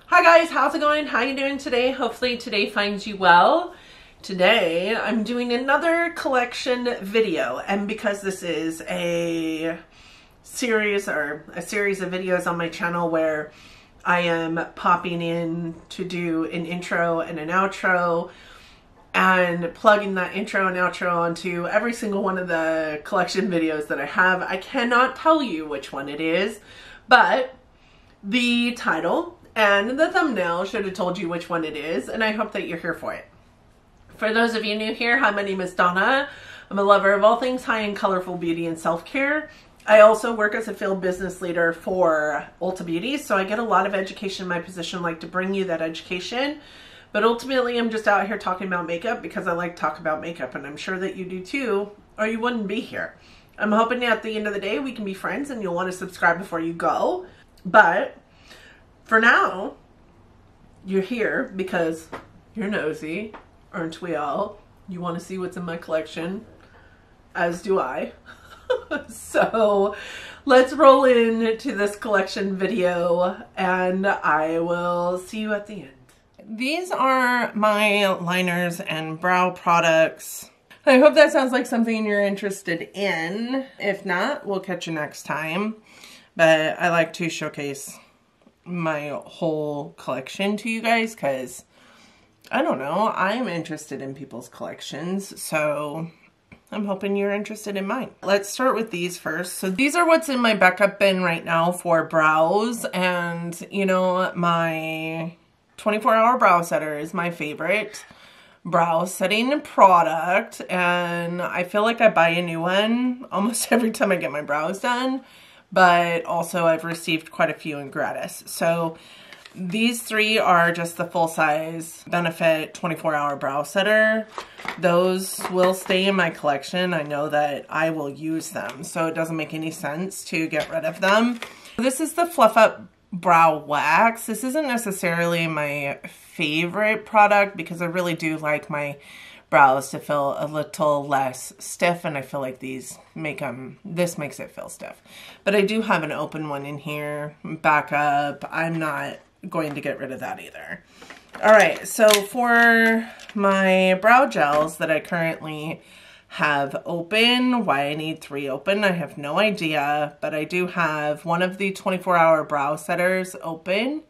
Hi guys, how's it going? How you doing today? Hopefully today finds you well. Today I'm doing another collection video, and because this is a series of videos on my channel where I am popping in to do an intro and an outro and plugging that intro and outro onto every single one of the collection videos that I have. I cannot tell you which one it is, but the title and the thumbnail should have told you which one it is, and I hope that you're here for it. For those of you new here, hi, my name is Donna. I'm a lover of all things high-end, colorful beauty and self-care. I also work as a field business leader for Ulta Beauty, so I get a lot of education in my position, like to bring you that education. But ultimately, I'm just out here talking about makeup because I like to talk about makeup, and I'm sure that you do too, or you wouldn't be here. I'm hoping at the end of the day we can be friends and you'll want to subscribe before you go. But for now, you're here because you're nosy, aren't we all? You want to see what's in my collection, as do I. So let's roll into this collection video and I will see you at the end. These are my liners and brow products. I hope that sounds like something you're interested in. If not, we'll catch you next time. But I like to showcase my whole collection to you guys because, I don't know, I'm interested in people's collections, so I'm hoping you're interested in mine. Let's start with these first. So these are what's in my backup bin right now for brows, and you know, my 24-hour brow setter is my favorite brow setting product, and I feel like I buy a new one almost every time I get my brows done. But also I've received quite a few in gratis. So these three are just the full-size Benefit 24-hour brow setter. Those will stay in my collection. I know that I will use them, so it doesn't make any sense to get rid of them. This is the Fluff Up Brow Wax. This isn't necessarily my favorite product because I really do like my brows to feel a little less stiff, and I feel like these make this makes it feel stiff. But I do have an open one in here, backup. I'm not going to get rid of that either. All right, so for my brow gels that I currently have open, why I need 3 open, I have no idea, but I do have one of the 24-hour brow setters open.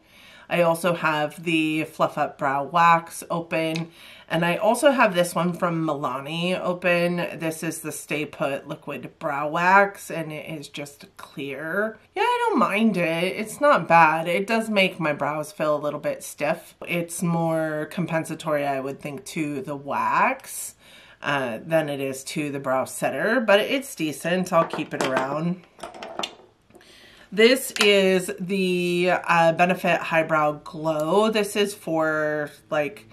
I also have the Fluff Up Brow Wax open, and I also have this one from Milani open. This is the Stay Put Liquid Brow Wax, and it is just clear. Yeah, I don't mind it. It's not bad. It does make my brows feel a little bit stiff. It's more compensatory, I would think, to the wax than it is to the brow setter, but it's decent. I'll keep it around. This is the Benefit Highbrow Glow. This is for like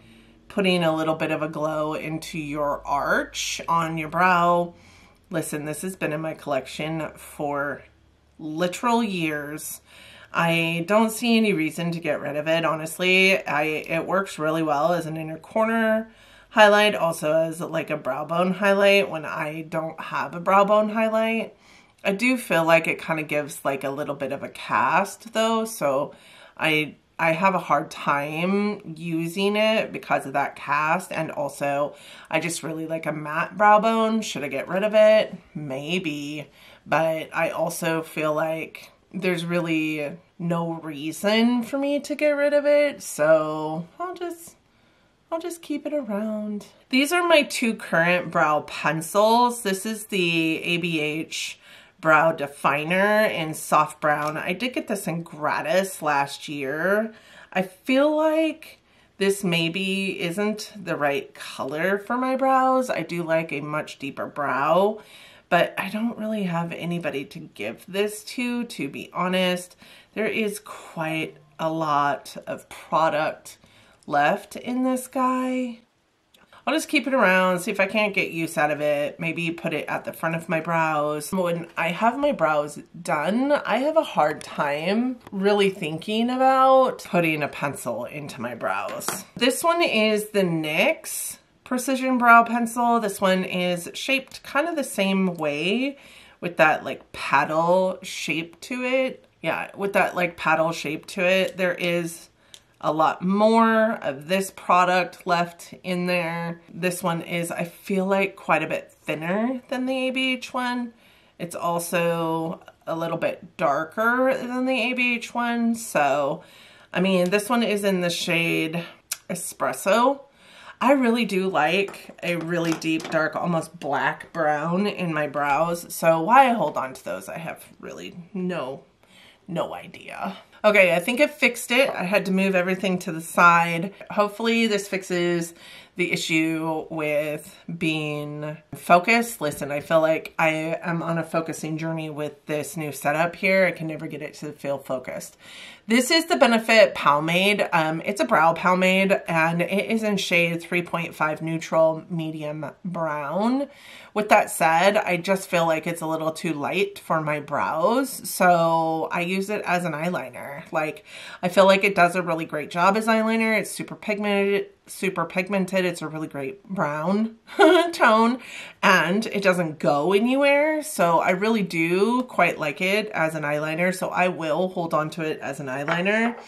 putting a little bit of a glow into your arch on your brow. Listen, this has been in my collection for literal years. I don't see any reason to get rid of it, honestly. It works really well as an inner corner highlight, also as like a brow bone highlight when I don't have a brow bone highlight. I do feel like it kind of gives like a little bit of a cast though, so I have a hard time using it because of that cast, and also I just really like a matte brow bone. Should I get rid of it? Maybe, but I also feel like there's really no reason for me to get rid of it, so I'll just keep it around. These are my 2 current brow pencils. This is the ABH Brow Definer in Soft Brown. I did get this in gratis last year. I feel like this maybe isn't the right color for my brows. I do like a much deeper brow, but I don't really have anybody to give this to be honest. There is quite a lot of product left in this guy. I'll just keep it around, see if I can't get use out of it. Maybe put it at the front of my brows. When I have my brows done, I have a hard time really thinking about putting a pencil into my brows. This one is the NYX Precision Brow Pencil. This one is shaped kind of the same way with that like paddle shape to it. Yeah, with that like paddle shape to it. There is a lot more of this product left in there. This one is, I feel like, quite a bit thinner than the ABH one. It's also a little bit darker than the ABH one. So, I mean, this one is in the shade Espresso. I really do like a really deep, dark, almost black brown in my brows. So why I hold on to those, I have really no idea. Okay, I think I fixed it. I had to move everything to the side. Hopefully this fixes the issue with being focused. Listen, I feel like I am on a focusing journey with this new setup here. I can never get it to feel focused. This is the Benefit Pomade. It's a brow pomade and it is in shade 3.5 neutral medium brown. With that said, I just feel like it's a little too light for my brows, so I use it as an eyeliner. Like, I feel like it does a really great job as eyeliner. It's super pigmented. It's a really great brown tone, and it doesn't go anywhere. So I really do quite like it as an eyeliner. So I will hold on to it as an eyeliner.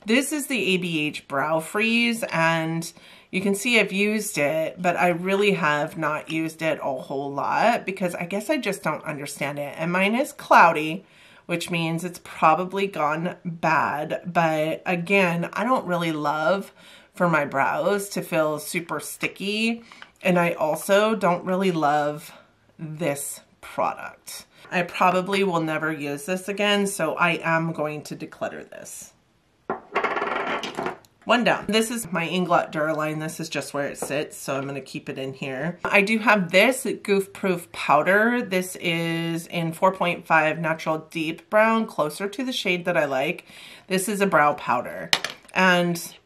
This is the ABH Brow Freeze, and you can see I've used it, but I really have not used it a whole lot because I guess I just don't understand it. And mine is cloudy, which means it's probably gone bad. But again, I don't really love for my brows to feel super sticky. And I also don't really love this product. I probably will never use this again, so I am going to declutter this. One down. This is my Inglot Duraline. This is just where it sits, so I'm going to keep it in here. I do have this Goof Proof powder. This is in 4.5 Natural Deep Brown, closer to the shade that I like. This is a brow powder, and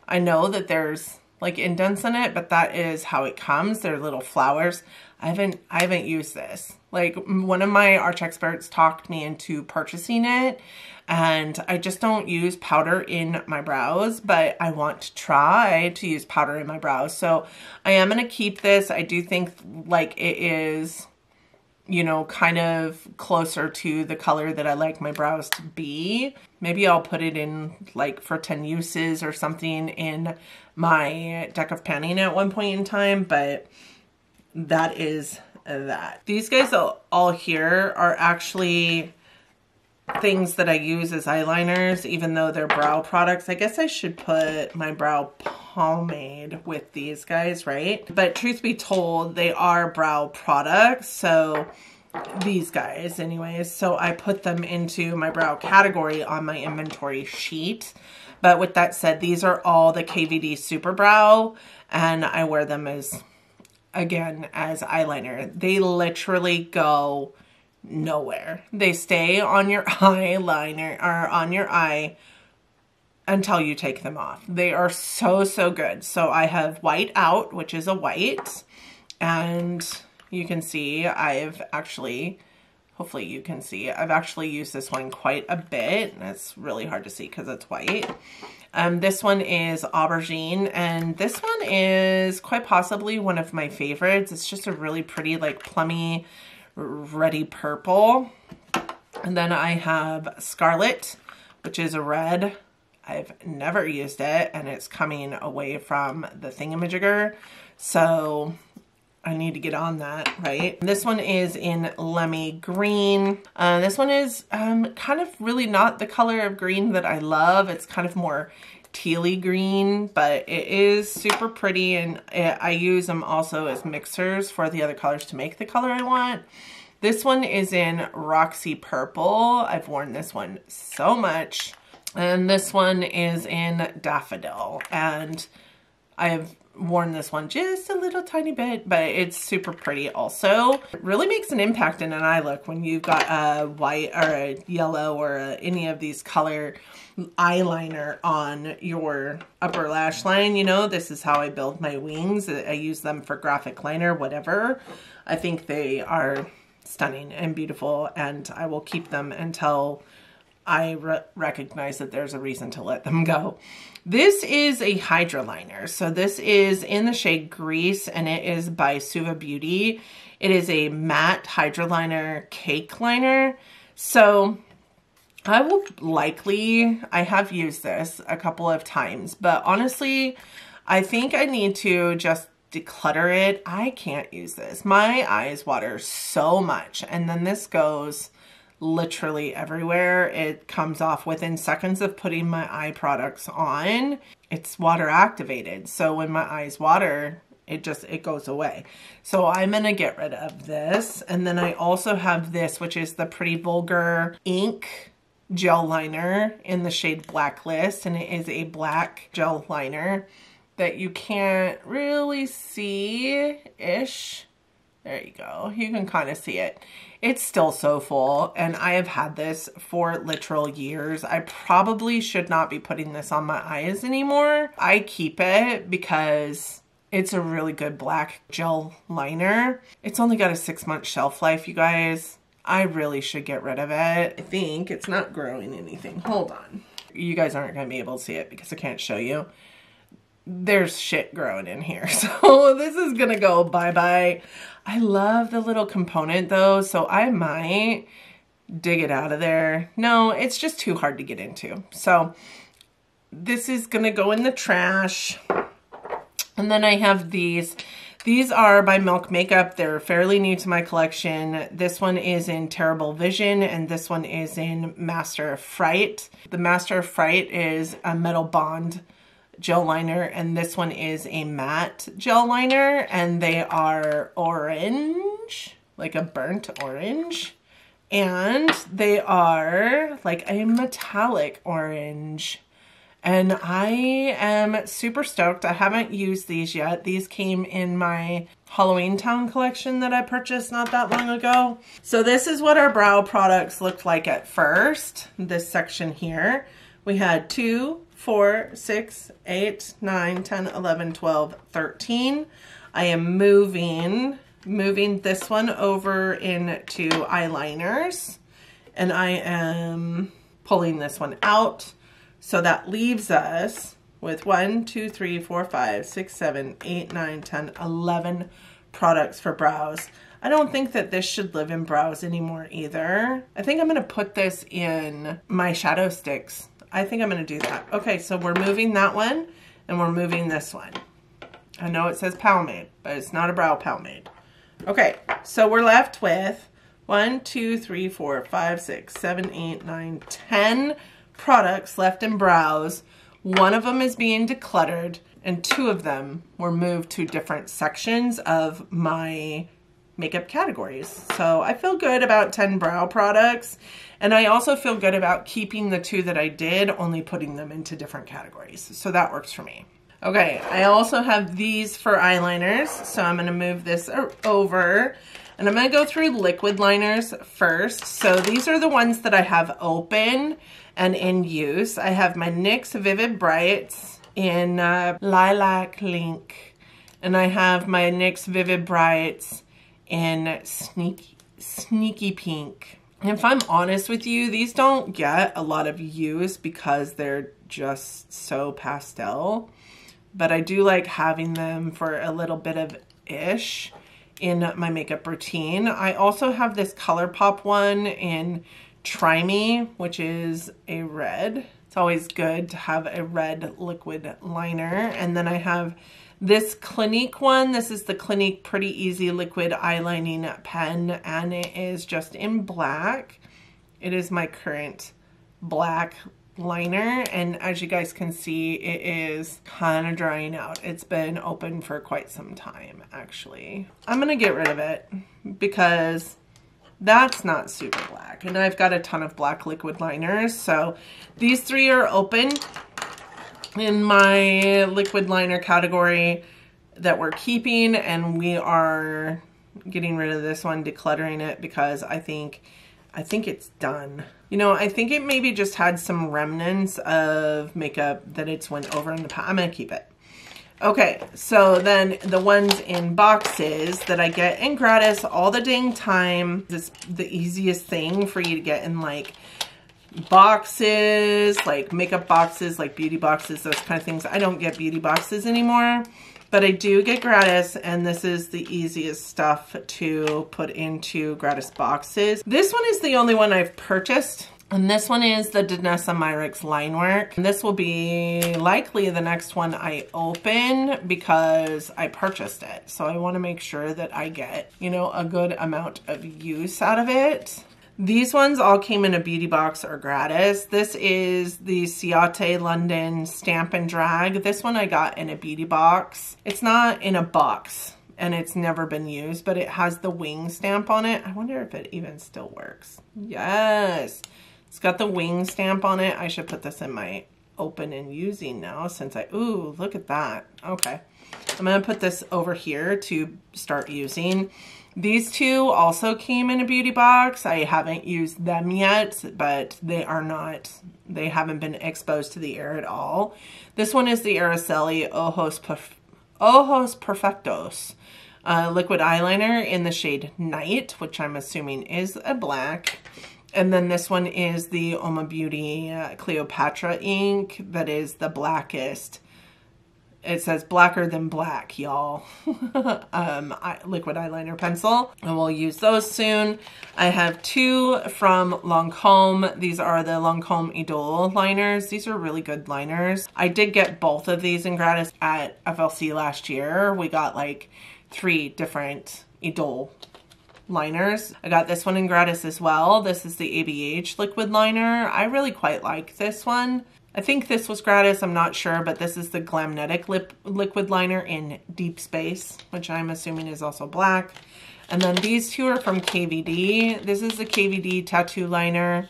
I know that there's like indents in it, but that is how it comes. They're little flowers. I haven't used this. Like, one of my arch experts talked me into purchasing it, and I just don't use powder in my brows, but I want to try to use powder in my brows. So I am going to keep this. I do think like it is, you know, kind of closer to the color that I like my brows to be. Maybe I'll put it in like for 10 uses or something in my deck of panning at one point in time, but that is that. These guys all here are actually things that I use as eyeliners, even though they're brow products. I guess I should put my brow pomade with these guys, right? But truth be told, they are brow products, so these guys anyways, so I put them into my brow category on my inventory sheet. But with that said, these are all the KVD Super Brow, and I wear them as, again, as eyeliner. They literally go nowhere. They stay on your eyeliner or on your eye until you take them off. They are so, so good. So I have White Out, which is a white, and you can see I've actually, hopefully you can see, I've actually used this one quite a bit. It's really hard to see because it's white. This one is Aubergine, and this one is quite possibly one of my favorites. It's just a really pretty, like, plummy, reddy purple. And then I have Scarlet, which is a red. I've never used it, and it's coming away from the thingamajigger, so I need to get on that, right? This one is in Lemmy Green. This one is kind of really not the color of green that I love. It's kind of more tealy green, but it is super pretty, and I use them also as mixers for the other colors to make the color I want. This one is in Roxy Purple. I've worn this one so much. And this one is in Daffodil, and I've worn this one just a little tiny bit, but it's super pretty also. It really makes an impact in an eye look when you've got a white or a yellow or any of these color eyeliner on your upper lash line. You know, this is how I build my wings. I use them for graphic liner, whatever. I think they are stunning and beautiful, and I will keep them until I recognize that there's a reason to let them go. This is a Hydra liner. So this is in the shade Grease, and it is by Suva Beauty. It is a matte Hydra liner cake liner. So I have used this a couple of times, but honestly, I think I need to just declutter it. I can't use this. My eyes water so much, and then this goes literally everywhere. It comes off within seconds of putting my eye products on. It's water activated, so when my eyes water, it goes away. So I'm gonna get rid of this. And then I also have this, which is the Pretty Vulgar ink gel liner in the shade Blacklist, and it is a black gel liner that you can't really see-ish. There you go. You can kind of see it. It's still so full, and I have had this for literal years. I probably should not be putting this on my eyes anymore. I keep it because it's a really good black gel liner. It's only got a 6-month shelf life, you guys. I really should get rid of it. I think it's not growing anything. Hold on. You guys aren't gonna be able to see it because I can't show you. There's shit growing in here. So this is gonna go bye-bye. I love the little component though, so I might dig it out of there. No, it's just too hard to get into. So this is gonna go in the trash. And then I have these. These are by Milk Makeup. They're fairly new to my collection. This one is in Terrible Vision, and this one is in Master of Fright. The Master of Fright is a metal bond gel liner, and this one is a matte gel liner, and they are orange, like a burnt orange, and they are like a metallic orange. And I am super stoked. I haven't used these yet. These came in my Halloween Town collection that I purchased not that long ago. So this is what our brow products looked like at first, this section here. We had 2, 4, 6, 8, 9, 10, 11, 12, 13. I am moving this one over into eyeliners, and I am pulling this one out. So that leaves us with 1, 2, 3, 4, 5, 6, 7, 8, 9, 10, 11 products for brows. I don't think that this should live in brows anymore either. I think I'm gonna put this in my shadow sticks. I think I'm gonna do that. Okay, so we're moving that one, and we're moving this one. I know it says Palmade, but it's not a brow Palmade. Okay, so we're left with 1, 2, 3, 4, 5, 6, 7, 8, 9, 10 products left in brows. One of them is being decluttered, and 2 of them were moved to different sections of my makeup categories. So I feel good about 10 brow products, and I also feel good about keeping the 2 that I did, only putting them into different categories. So that works for me. Okay, I also have these for eyeliners, so I'm gonna move this over, and I'm gonna go through liquid liners first. So these are the ones that I have open and in use. I have my NYX Vivid Brights in Lilac Link, and I have my NYX Vivid Brights in Sneaky Pink. And if I'm honest with you, these don't get a lot of use because they're just so pastel, but I do like having them for a little bit of ish in my makeup routine. I also have this ColourPop one in Try Me, which is a red. It's always good to have a red liquid liner. And then I have this Clinique one. This is the Clinique Pretty Easy Liquid Eyelining Pen, and it is just in black. It is my current black liner, and as you guys can see, it is kind of drying out. It's been open for quite some time, actually. I'm gonna get rid of it because that's not super black, and I've got a ton of black liquid liners. So these 3 are open in my liquid liner category that we're keeping, and we are getting rid of this one, decluttering it, because I think it's done. You know, I think it maybe just had some remnants of makeup that it's went over in the past. I'm gonna keep it. Okay, so then the ones in boxes that I get in gratis all the dang time. This is the easiest thing for you to get in, like, boxes, like makeup boxes, like beauty boxes, those kind of things. I don't get beauty boxes anymore, but I do get gratis, and this is the easiest stuff to put into gratis boxes. This one is the only one I've purchased And this one is the Danessa Myricks line work. And this will be likely the next one I open because I purchased it. So I want to make sure that I get, you know, a good amount of use out of it. These ones all came in a beauty box or gratis. This is the Ciate London Stamp and Drag. This one I got in a beauty box. It's not in a box and it's never been used, but it has the wing stamp on it. I wonder if it even still works. Yes, it's got the wing stamp on it. I should put this in my open and using now since ooh, look at that. Okay, I'm gonna put this over here to start using. These two also came in a beauty box. I haven't used them yet, but they haven't been exposed to the air at all. This one is the Araceli Ojos Perfectos liquid eyeliner in the shade Night, which I'm assuming is a black. And then this one is the Oma Beauty Cleopatra ink that is the blackest. It says blacker than black, y'all. Liquid eyeliner pencil. And we'll use those soon. I have two from Lancome. These are the Lancome Idole liners. These are really good liners. I did get both of these in gratis at FLC last year. We got like 3 different Idole liners. I got this one in gratis as well. This is the ABH liquid liner. I really quite like this one. I think this was gratis, I'm not sure, but this is the Glamnetic liquid liner in Deep Space, which I'm assuming is also black. And then these two are from KVD. This is the KVD tattoo liner,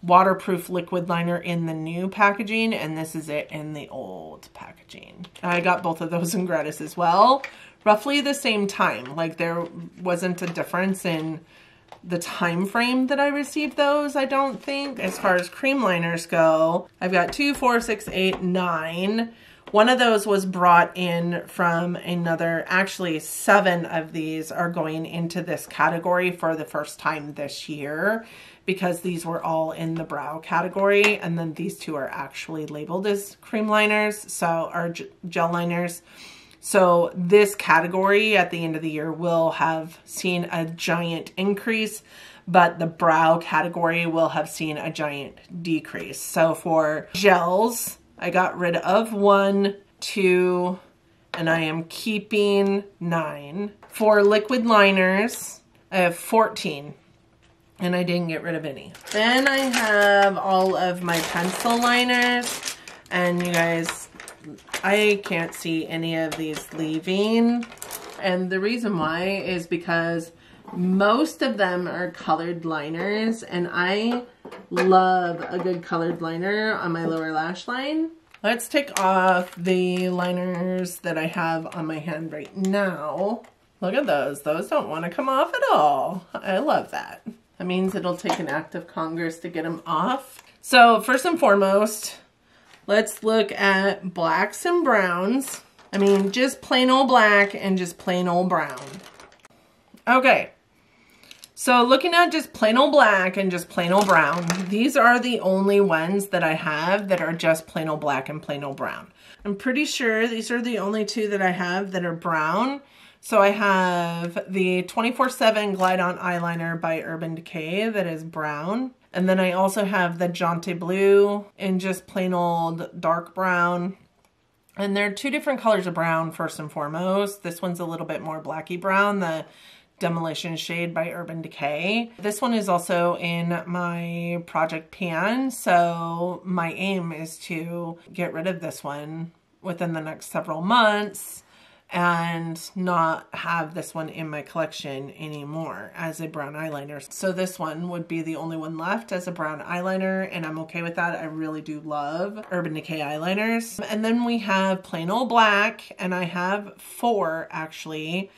waterproof liquid liner in the new packaging, and this is it in the old packaging. I got both of those in gratis as well, roughly the same time. Like there wasn't a difference in the time frame that I received those, I don't think. As far as cream liners go, I've got 2, 4, 6, 8, 9. One of those was brought in from another, actually 7 of these are going into this category for the first time this year because these were all in the brow category, and then these 2 are actually labeled as cream liners, or gel liners. So this category at the end of the year will have seen a giant increase, but the brow category will have seen a giant decrease. So for gels, I got rid of 1, 2, and I am keeping 9. For liquid liners, I have 14, and I didn't get rid of any. Then I have all of my pencil liners, and you guys, I can't see any of these leaving. And the reason why is because most of them are colored liners, and I love a good colored liner on my lower lash line. Let's take off the liners that I have on my hand right now. Look at those. Those don't want to come off at all. I love that. That means it'll take an act of Congress to get them off. So first and foremost, let's look at blacks and browns. I mean, just plain old black and just plain old brown. Okay, so looking at just plain old black and just plain old brown, these are the only ones that I have that are just plain old black and plain old brown. I'm pretty sure these are the only 2 that I have that are brown. So I have the 24/7 Glide On Eyeliner by Urban Decay that is brown. And then I also have the Jante Blue in just plain old dark brown. And there are 2 different colors of brown, first and foremost. This one's a little bit more blacky brown, the Demolition shade by Urban Decay. This one is also in my project pan, so my aim is to get rid of this one within the next several months and not have this one in my collection anymore as a brown eyeliner. So this one would be the only one left as a brown eyeliner, and I'm okay with that. I really do love Urban Decay eyeliners. And then we have plain old black, and I have 4 actually.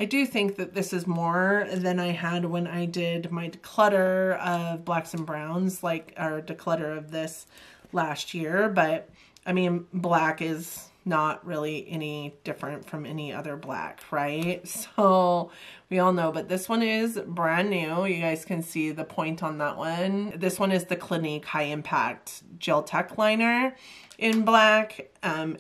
I do think that this is more than I had when I did my declutter of blacks and browns, like our declutter of this last year, but I mean, black is not really any different from any other black, right? So we all know, but this one is brand new. You guys can see the point on that one. This one is the Clinique High Impact Gel Tech Liner in black,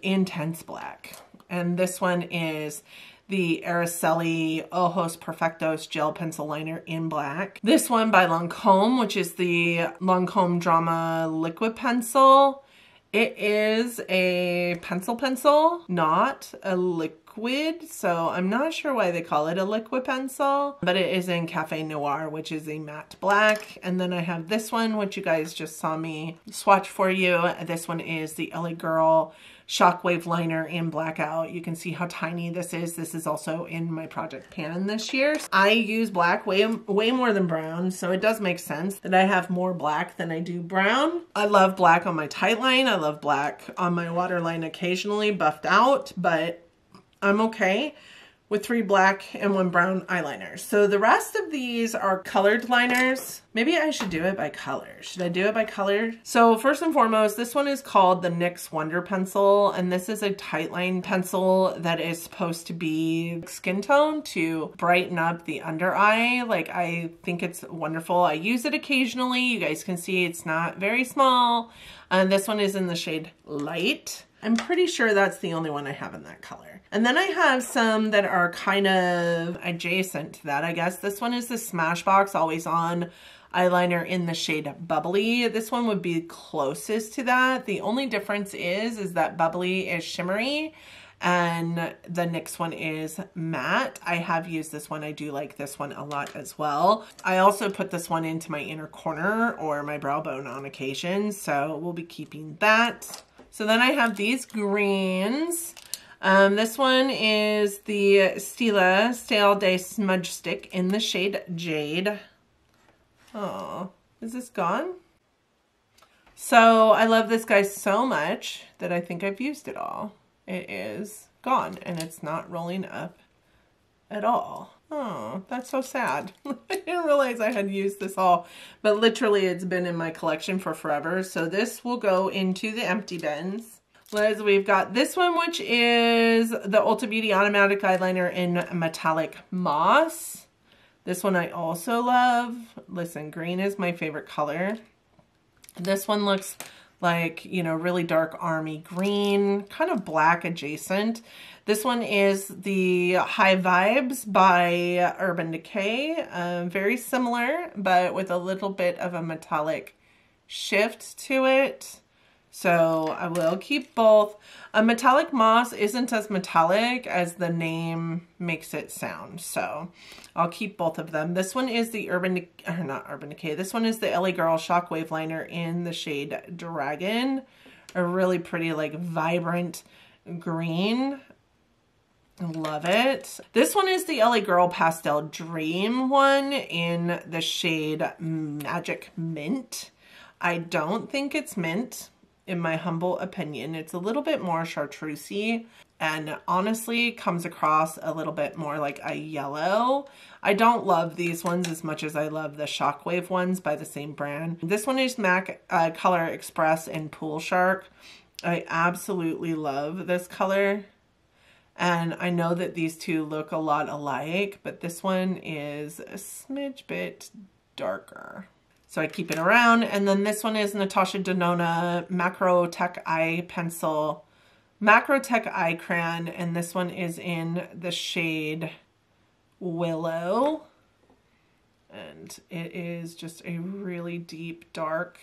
intense black. And this one is the Araceli Ojos Perfectos gel pencil liner in black. This one by Lancome, which is the Lancome Drama liquid pencil. It is a pencil, not a liquid, so I'm not sure why they call it a liquid pencil, but it is in Cafe Noir, which is a matte black. And then I have this one, which you guys just saw me swatch for you. This one is the LA Girl Shockwave liner in blackout. You can see how tiny this is. This is also in my project pan this year. I use black way more than brown, so it does make sense that I have more black than I do brown. I love black on my tight line. I love black on my waterline occasionally, buffed out, but I'm okay with 3 black and 1 brown eyeliners. So the rest of these are colored liners. Maybe I should do it by color. Should I do it by color? So first and foremost, this one is called the NYX Wonder Pencil, and this is a tight line pencil that is supposed to be skin tone to brighten up the under eye. Like, I think it's wonderful. I use it occasionally. You guys can see it's not very small. And this one is in the shade Light. I'm pretty sure that's the only one I have in that color. And then I have some that are kind of adjacent to that, I guess. This one is the Smashbox Always On eyeliner in the shade Bubbly. This one would be closest to that. The only difference is that Bubbly is shimmery and the NYX one is matte. I have used this one. I do like this one a lot as well. I also put this one into my inner corner or my brow bone on occasion, so we'll be keeping that. So then I have these greens. This one is the Stila Stay All Day Smudge Stick in the shade Jade. Oh, is this gone? So I love this guy so much that I think I've used it all. It is gone and it's not rolling up at all. Oh, that's so sad. I didn't realize I had used this all, but literally it's been in my collection for forever. So this will go into the empty bins. Liz, we've got this one, which is the Ulta Beauty Automatic Eyeliner in Metallic Moss. This one I also love. Listen, green is my favorite color. This one looks like, you know, really dark army green, kind of black adjacent. This one is the High Vibes by Urban Decay. Very similar, but with a little bit of a metallic shift to it. So I will keep both. Metallic Moss isn't as metallic as the name makes it sound, so I'll keep both of them. This one is the not Urban Decay. This one is the LA Girl Shockwave liner in the shade Dragon. A really pretty, like, vibrant green. Love it. This one is the LA Girl Pastel Dream one in the shade Magic Mint. I don't think it's mint. In my humble opinion, it's a little bit more chartreusey and honestly comes across a little bit more like a yellow. I don't love these ones as much as I love the Shockwave ones by the same brand. This one is MAC Color Express in Pool Shark. I absolutely love this color. And I know that these two look a lot alike, but this one is a smidge bit darker. So I keep it around. And then this one is Natasha Denona Macro Tech Eye Pencil, Macro Tech Eye Crayon. And this one is in the shade Willow. And it is just a really deep, dark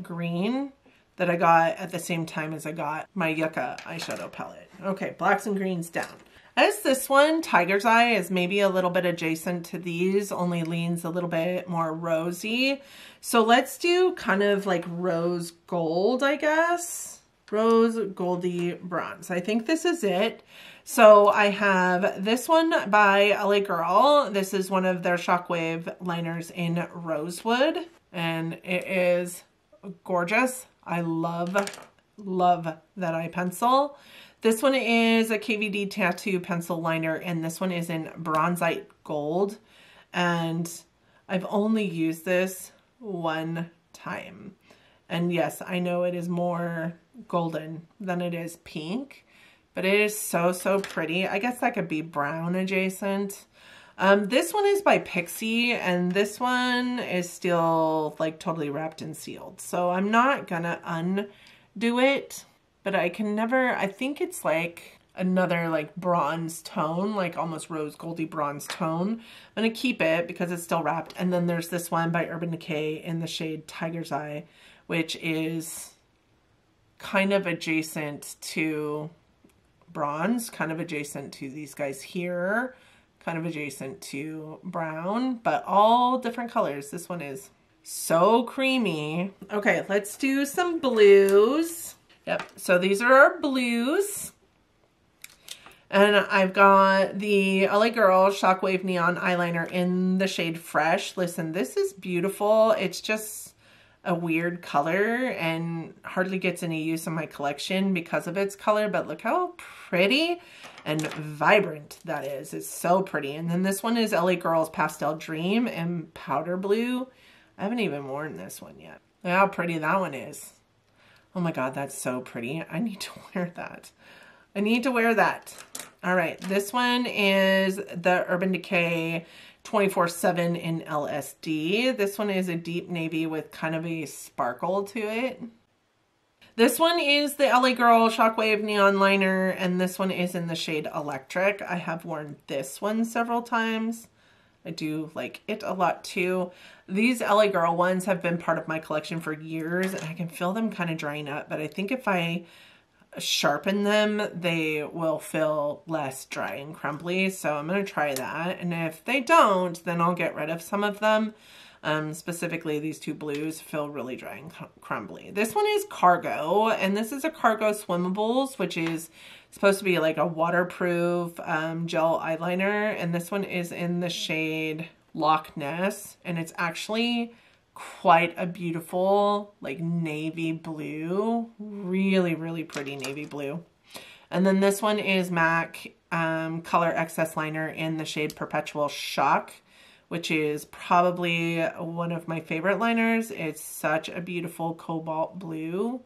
green that I got at the same time as I got my Yucca eyeshadow palette. Okay, blacks and greens down. As this one, Tiger's Eye, is maybe a little bit adjacent to these, only leans a little bit more rosy. So let's do kind of like rose gold, I guess. Rose goldy bronze. I think this is it. So I have this one by LA Girl. This is one of their Shockwave liners in Rosewood, and it is gorgeous. I love that eye pencil. This one is a KVD Tattoo Pencil Liner, and this one is in Bronzite Gold. And I've only used this one time. And yes, I know it is more golden than it is pink, but it is so, so pretty. I guess that could be brown adjacent. This one is by Pixie, and this one is still like totally wrapped and sealed. So I'm not gonna undo it. But I can never, I think it's like another like bronze tone, like almost rose goldy bronze tone. I'm gonna keep it because it's still wrapped. And then there's this one by Urban Decay in the shade Tiger's Eye, which is kind of adjacent to bronze, kind of adjacent to these guys here, kind of adjacent to brown, but all different colors. This one is so creamy. Okay, let's do some blues. Yep, so these are our blues. And I've got the LA Girl Shockwave Neon Eyeliner in the shade Fresh. Listen, this is beautiful. It's just a weird color and hardly gets any use in my collection because of its color, but look how pretty and vibrant that is. It's so pretty. And then this one is LA Girl's Pastel Dream in Powder Blue. I haven't even worn this one yet. Look how pretty that one is. Oh my God, that's so pretty. I need to wear that. I need to wear that. All right, this one is the Urban Decay 24/7 in LSD. This one is a deep navy with kind of a sparkle to it. This one is the LA Girl Shockwave Neon Liner, and this one is in the shade Electric. I have worn this one several times. I do like it a lot too. These LA Girl ones have been part of my collection for years, and I can feel them kind of drying up, but I think if I sharpen them, they will feel less dry and crumbly. So I'm going to try that. And if they don't, then I'll get rid of some of them. Specifically, these two blues feel really dry and crumbly. This one is Cargo, and this is a Cargo Swimmables, which is supposed to be like a waterproof gel eyeliner. And this one is in the shade Loch Ness, and it's actually quite a beautiful like navy blue, really pretty navy blue. And then this one is MAC Color Excess Liner in the shade Perpetual Shock, which is probably one of my favorite liners. It's such a beautiful cobalt blue.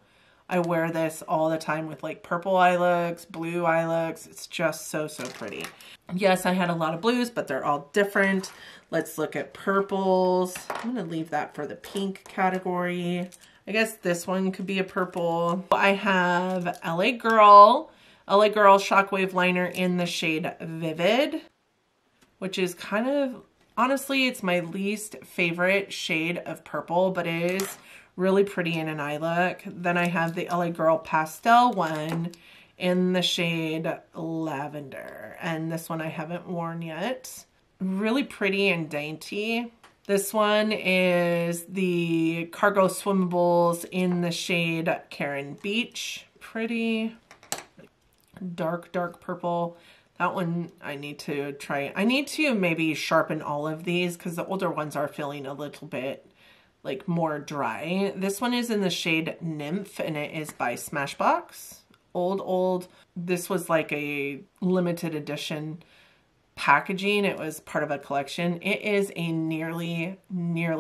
I wear this all the time with like purple eye looks, blue eye looks. It's just so pretty. Yes, I had a lot of blues, but they're all different. Let's look at purples. I'm gonna leave that for the pink category. I guess this one could be a purple. I have LA Girl Shockwave Liner in the shade Vivid, which is kind of, honestly, it's my least favorite shade of purple, but it is really pretty in an eye look. Then I have the LA Girl Pastel one in the shade Lavender, and this one I haven't worn yet. Really pretty and dainty. This one is the Cargo Swimmables in the shade Karen Beach. Pretty dark purple. That one I need to try. I need to maybe sharpen all of these because the older ones are feeling a little bit like more dry. This one is in the shade Nymph, and it is by Smashbox. Old. This was like a limited edition packaging. It was part of a collection. It is a nearly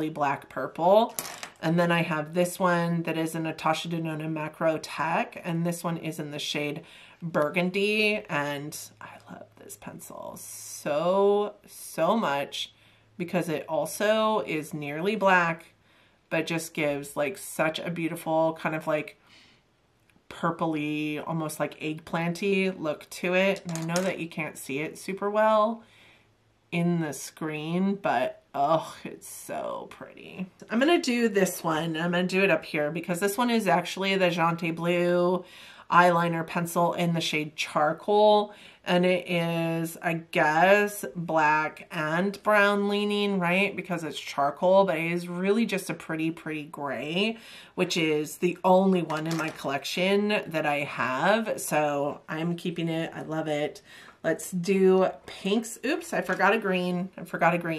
black purple. And then I have this one that is a Natasha Denona Macro Tech, and this one is in the shade Burgundy, and I love this pencil so much because it also is nearly black, but just gives like such a beautiful kind of like purpley, almost like eggplanty look to it. And I know that you can't see it super well in the screen, but oh, it's so pretty. I'm gonna do this one. I'm gonna do it up here because this one is actually the Jante Blue eyeliner pencil in the shade Charcoal, and it is, I guess, black and brown leaning, right? Because it's charcoal, but it is really just a pretty gray, which is the only one in my collection that I have. So I'm keeping it. I love it. Let's do pinks. Oops, I forgot a green.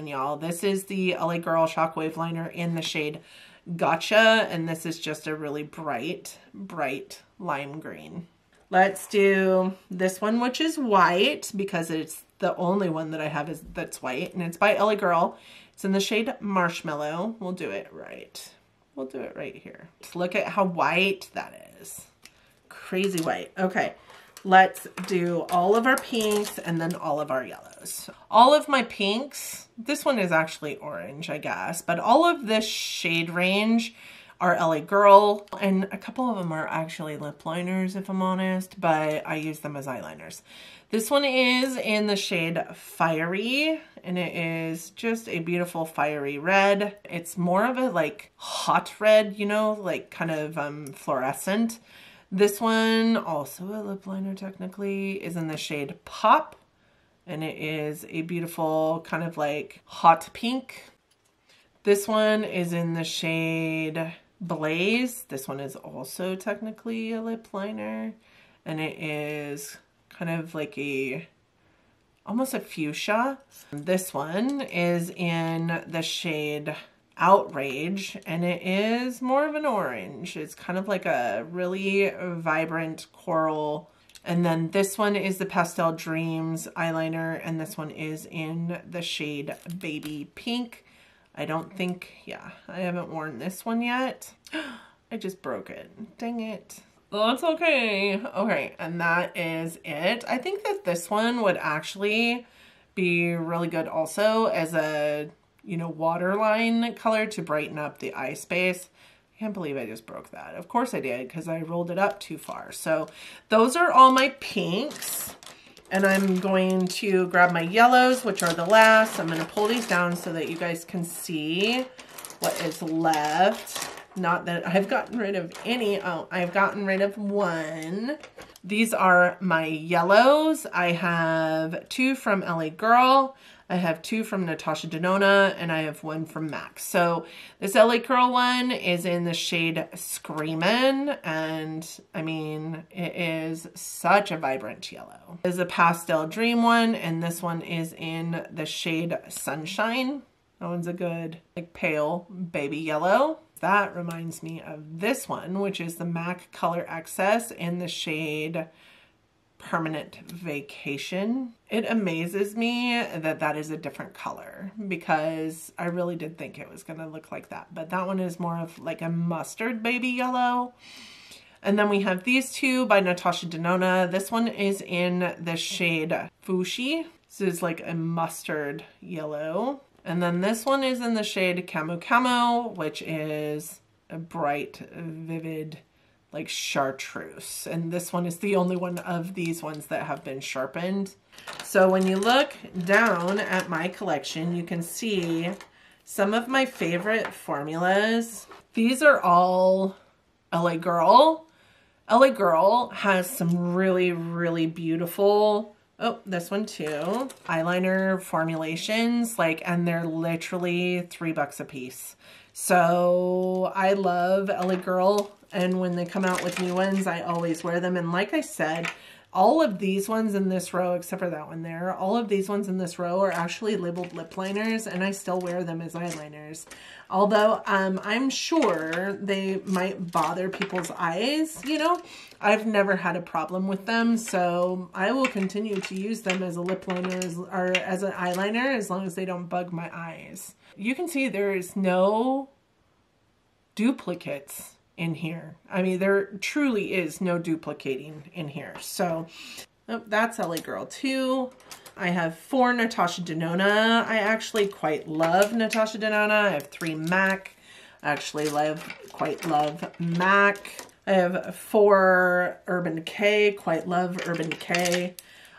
Y'all. This is the LA Girl Shockwave Liner in the shade Gotcha, and this is just a really bright lime green. Let's do this one, which is white because it's the only one that I have that's white, and it's by LA Girl. It's in the shade Marshmallow. We'll do it right. We'll do it right here. Just look at how white that is. Crazy white. Okay, let's do all of our pinks and then all of our yellows. All of my pinks, this one is actually orange, I guess, but all of this shade range are LA Girl, and a couple of them are actually lip liners if I'm honest, but I use them as eyeliners. This one is in the shade Fiery, and it is just a beautiful fiery red. It's more of a like hot red, you know, like kind of fluorescent. This one, also a lip liner technically, is in the shade Pop, and it is a beautiful kind of like hot pink. This one is in the shade Blaze. This one is also technically a lip liner, and it is kind of like almost a fuchsia. This one is in the shade Outrage, and it is more of an orange. It's kind of like a really vibrant coral. And then this one is the Pastel Dreams eyeliner, and this one is in the shade Baby Pink. I don't think, yeah, I haven't worn this one yet. I just broke it. Dang it. That's okay. Okay, and that is it. I think that this one would actually be really good also as a, you know, waterline color to brighten up the eye space. I can't believe I just broke that. Of course I did, because I rolled it up too far. So those are all my pinks. And I'm going to grab my yellows, which are the last. I'm going to pull these down so that you guys can see what is left. Not that I've gotten rid of any. Oh, I've gotten rid of one. These are my yellows. I have 2 from LA Girl. I have 2 from Natasha Denona, and I have 1 from MAC. So this LA Girl one is in the shade Screamin', and I mean, it is such a vibrant yellow. This is a Pastel Dream one, and this one is in the shade Sunshine. That one's a good, like, pale baby yellow. That reminds me of this one, which is the MAC Color Excess in the shade Permanent Vacation. It amazes me that that is a different color, because I really did think it was going to look like that. But that one is more of like a mustard baby yellow. And then we have these 2 by Natasha Denona. This one is in the shade Fushi. This is like a mustard yellow. And then this one is in the shade Camo Camo, which is a bright, vivid, like chartreuse. And this one is the only one of these ones that have been sharpened. So when you look down at my collection, you can see some of my favorite formulas. These are all LA Girl. LA Girl has some really, really beautiful, oh, this one too, eyeliner formulations, like, and they're literally $3 a piece. So I love LA Girl, and when they come out with new ones, I always wear them. And like I said, all of these ones in this row, except for that one there, all of these ones in this row are actually labeled lip liners, and I still wear them as eyeliners. Although I'm sure they might bother people's eyes, you know. I've never had a problem with them, so I will continue to use them as a lip liner or as an eyeliner as long as they don't bug my eyes. You can see there is no duplicates in here. I mean, there truly is no duplicating in here. So oh, that's LA Girl too. I have 4 Natasha Denona. I actually quite love Natasha Denona. I have 3 MAC. I actually quite love MAC. I have 4 Urban Decay. Quite love Urban Decay.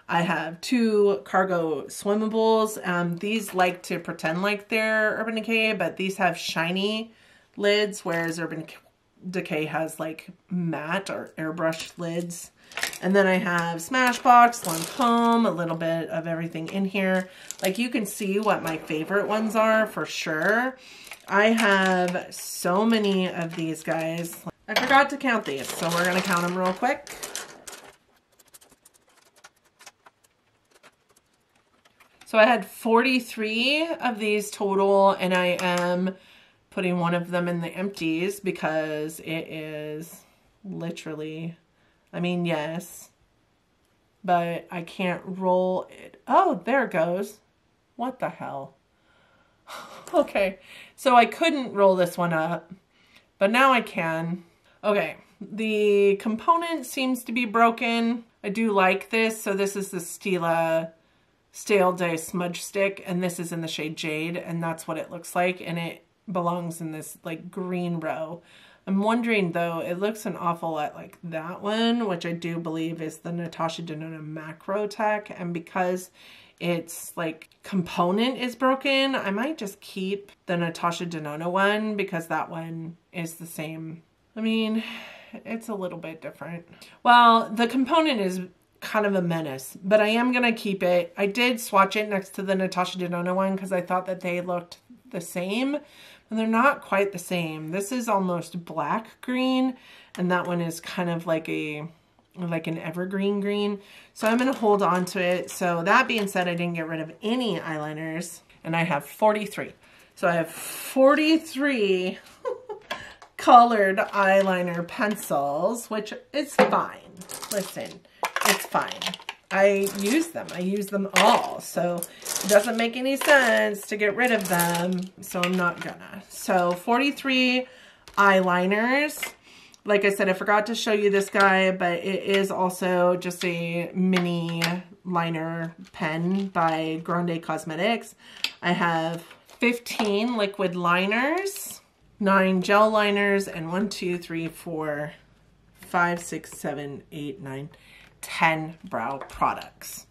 I have 2 Cargo Swimmables. These like to pretend like they're Urban Decay, but these have shiny lids, whereas Urban Decay has like matte or airbrush lids. And then I have Smashbox, Lancome, a little bit of everything in here. Like, you can see what my favorite ones are for sure. I have so many of these guys. I forgot to count these, so we're going to count them real quick. So I had 43 of these total, and I am putting one of them in the empties because it is literally, I mean, yes, but I can't roll it. Oh, there it goes. What the hell? Okay, so I couldn't roll this one up, but now I can. Okay, the component seems to be broken. I do like this. So this is the Stila Stale Day Smudge Stick, and this is in the shade Jade, and that's what it looks like, and it belongs in this like green row. I'm wondering though, it looks an awful lot like that one, which I do believe is the Natasha Denona Macro Tech. And because its like component is broken, I might just keep the Natasha Denona one because that one is the same. I mean, it's a little bit different. Well, the component is kind of a menace, but I am going to keep it. I did swatch it next to the Natasha Denona one because I thought that they looked the same, and they're not quite the same. This is almost black green, and that one is kind of like an evergreen green. So I'm going to hold on to it. So that being said, I didn't get rid of any eyeliners, and I have 43. So I have 43 colored eyeliner pencils, which is fine. Listen, it's fine. I use them. I use them all. So it doesn't make any sense to get rid of them. So I'm not gonna. So 43 eyeliners. Like I said, I forgot to show you this guy, but it is also just a mini liner pen by Grande Cosmetics. I have 15 liquid liners, 9 gel liners, and 1, 2, 3, 4, 5, 6, 7, 8, 9, 10 brow products.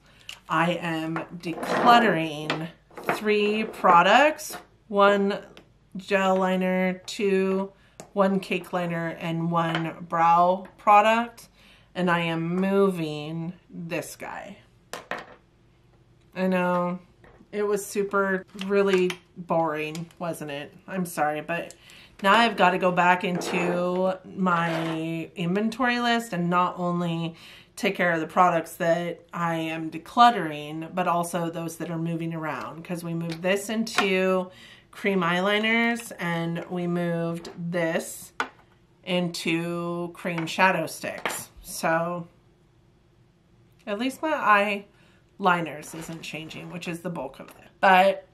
I am decluttering 3 products, 1 gel liner, 2 1 cake liner, and 1 brow product, and I am moving this guy. I know, it was really boring, wasn't it? I'm sorry, but now I've got to go back into my inventory list and not only take care of the products that I am decluttering, but also those that are moving around, because we moved this into cream eyeliners, and we moved this into cream shadow sticks. So at least my eyeliners isn't changing, which is the bulk of it. But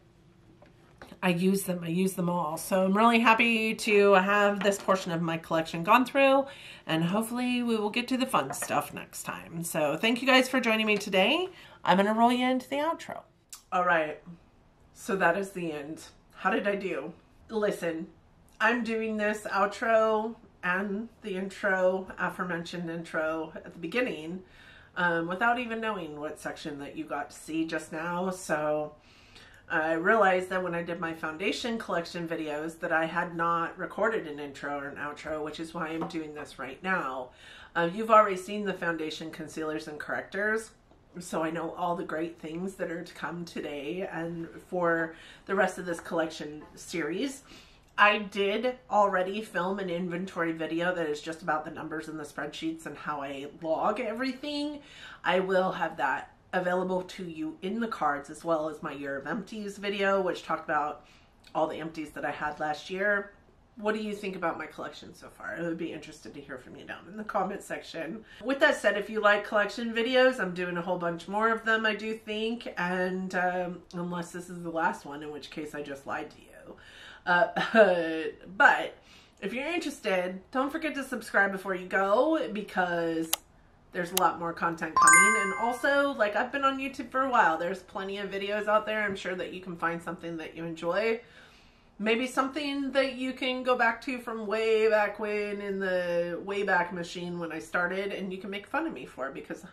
I use them all. So I'm really happy to have this portion of my collection gone through, and hopefully we will get to the fun stuff next time. So thank you guys for joining me today. I'm going to roll you into the outro. All right. So that is the end. How did I do? Listen, I'm doing this outro and the intro, aforementioned intro at the beginning, without even knowing what section that you got to see just now. So I realized that when I did my foundation collection videos that I had not recorded an intro or an outro, which is why I'm doing this right now. You've already seen the foundation concealers and correctors, so I know all the great things that are to come today and for the rest of this collection series. I did already film an inventory video that is just about the numbers in the spreadsheets and how I log everything. I will have that available to you in the cards, as well as my year of empties video, which talked about all the empties that I had last year. What do you think about my collection so far? I would be interested to hear from you down in the comment section. With that said, if you like collection videos, I'm doing a whole bunch more of them, I do think, and unless this is the last one, in which case I just lied to you. But if you're interested, don't forget to subscribe before you go, because there's a lot more content coming. And also, like, I've been on YouTube for a while. There's plenty of videos out there. I'm sure that you can find something that you enjoy. Maybe something that you can go back to from way back when, in the Wayback Machine when I started, and you can make fun of me for, because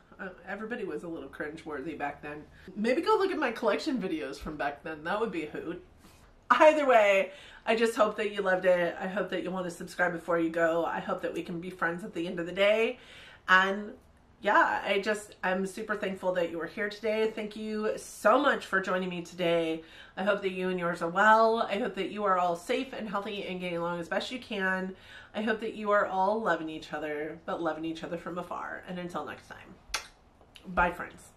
everybody was a little cringe-worthy back then. Maybe go look at my collection videos from back then. That would be a hoot. Either way, I just hope that you loved it. I hope that you want to subscribe before you go. I hope that we can be friends at the end of the day. And yeah, I'm super thankful that you were here today. Thank you so much for joining me today. I hope that you and yours are well. I hope that you are all safe and healthy and getting along as best you can. I hope that you are all loving each other, but loving each other from afar. And until next time, bye friends.